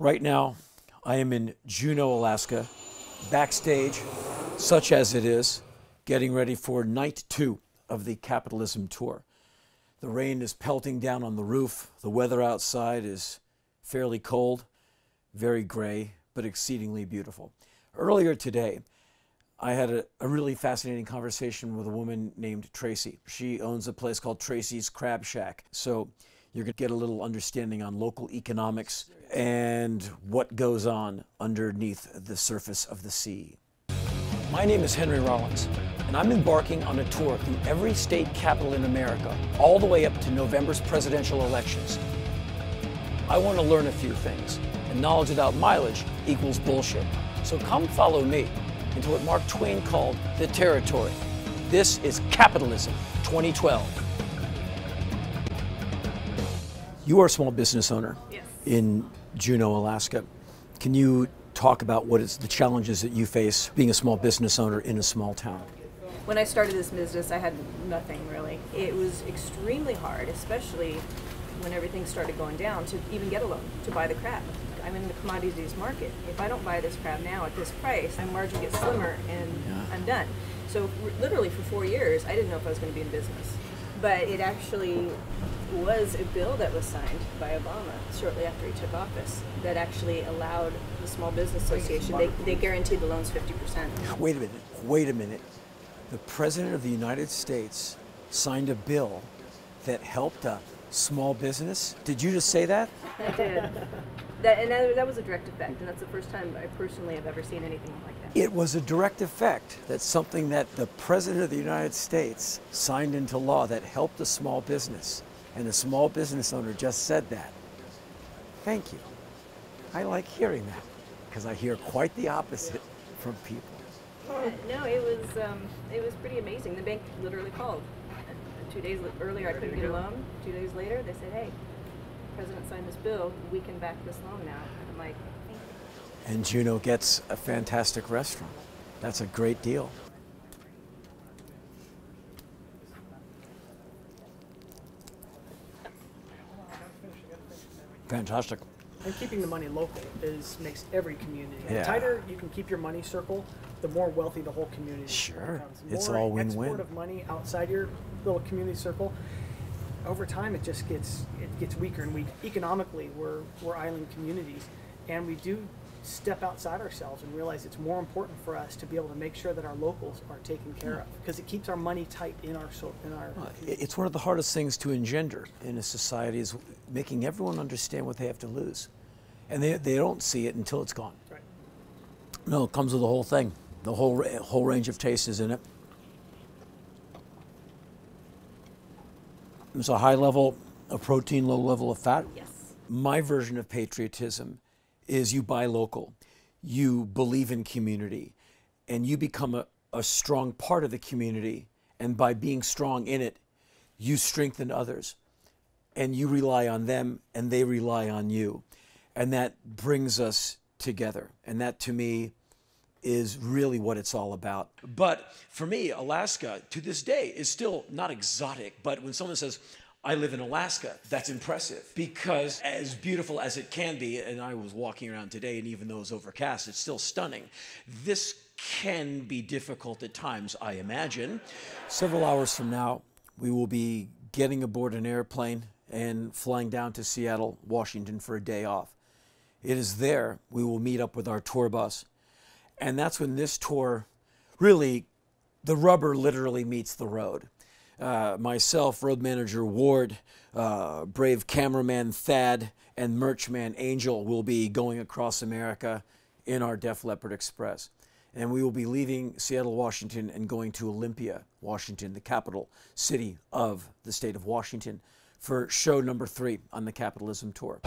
Right now, I am in Juneau, Alaska, backstage, such as it is, getting ready for night 2 of the Capitalism tour. The rain is pelting down on the roof. The weather outside is fairly cold, very gray, but exceedingly beautiful. Earlier today, I had a really fascinating conversation with a woman named Tracy. She owns a place called Tracy's Crab Shack. So you're going to get a little understanding on local economics and what goes on underneath the surface of the sea. My name is Henry Rollins, and I'm embarking on a tour through every state capital in America, all the way up to November's presidential elections. I want to learn a few things, and knowledge without mileage equals bullshit. So come follow me into what Mark Twain called the territory. This is Capitalism 2012. You are a small business owner. Yes. In Juneau, Alaska. Can you talk about what is the challenges that you face being a small business owner in a small town? When I started this business, I had nothing really. It was extremely hard, especially when everything started going down, to even get a loan to buy the crab. I'm in the commodities market. If I don't buy this crab now at this price, my margin gets slimmer and I'm done. So literally for 4 years, I didn't know if I was going to be in business. But it actually was a bill that was signed by Obama shortly after he took office that actually allowed the Small Business Association, they guaranteed the loans 50%. Wait a minute. The President of the United States signed a bill that helped a small business? Did you just say that? I did. That was a direct effect, and that's the first time I personally have ever seen anything like that. It was a direct effect. That's something that the President of the United States signed into law that helped a small business. And the small business owner just said that. Thank you. I like hearing that, because I hear quite the opposite from people. No, it was pretty amazing. The bank literally called. 2 days earlier, I couldn't get a loan. 2 days later, they said, hey, the President signed this bill, we can back this loan now. And I'm like, thank you. And Juneau gets a fantastic restaurant. That's a great deal. Fantastic. And keeping the money local makes every community. Yeah. The tighter you can keep your money circle, the more wealthy the whole community Sure. becomes. It's More all win-win. export of money outside your little community circle, over time it just gets weaker and weaker. Economically, we're island communities, and we do step outside ourselves and realize it's more important for us to be able to make sure that our locals are taken care of, because it keeps our money tight in our. It's one of the hardest things to engender in a society, is making everyone understand what they have to lose. And they don't see it until it's gone. Right. No, it comes with the whole thing. The whole range of taste is in it. There's a high level of protein, low level of fat. Yes. My version of patriotism is you buy local, you believe in community, and you become a strong part of the community. And by being strong in it, you strengthen others. And you rely on them, and they rely on you. And that brings us together. And that, to me, is really what it's all about. But for me, Alaska, to this day, is still not exotic. But when someone says, I live in Alaska, that's impressive, because as beautiful as it can be, and I was walking around today, and even though it's overcast, it's still stunning. This can be difficult at times, I imagine. Several hours from now, we will be getting aboard an airplane and flying down to Seattle, Washington for a day off. It is there we will meet up with our tour bus. And that's when this tour, really, the rubber literally meets the road. Myself, road manager Ward, brave cameraman Thad, and merch man Angel will be going across America in our Def Leppard Express. And we will be leaving Seattle, Washington, and going to Olympia, Washington, the capital city of the state of Washington, for show number 3 on the Capitalism tour.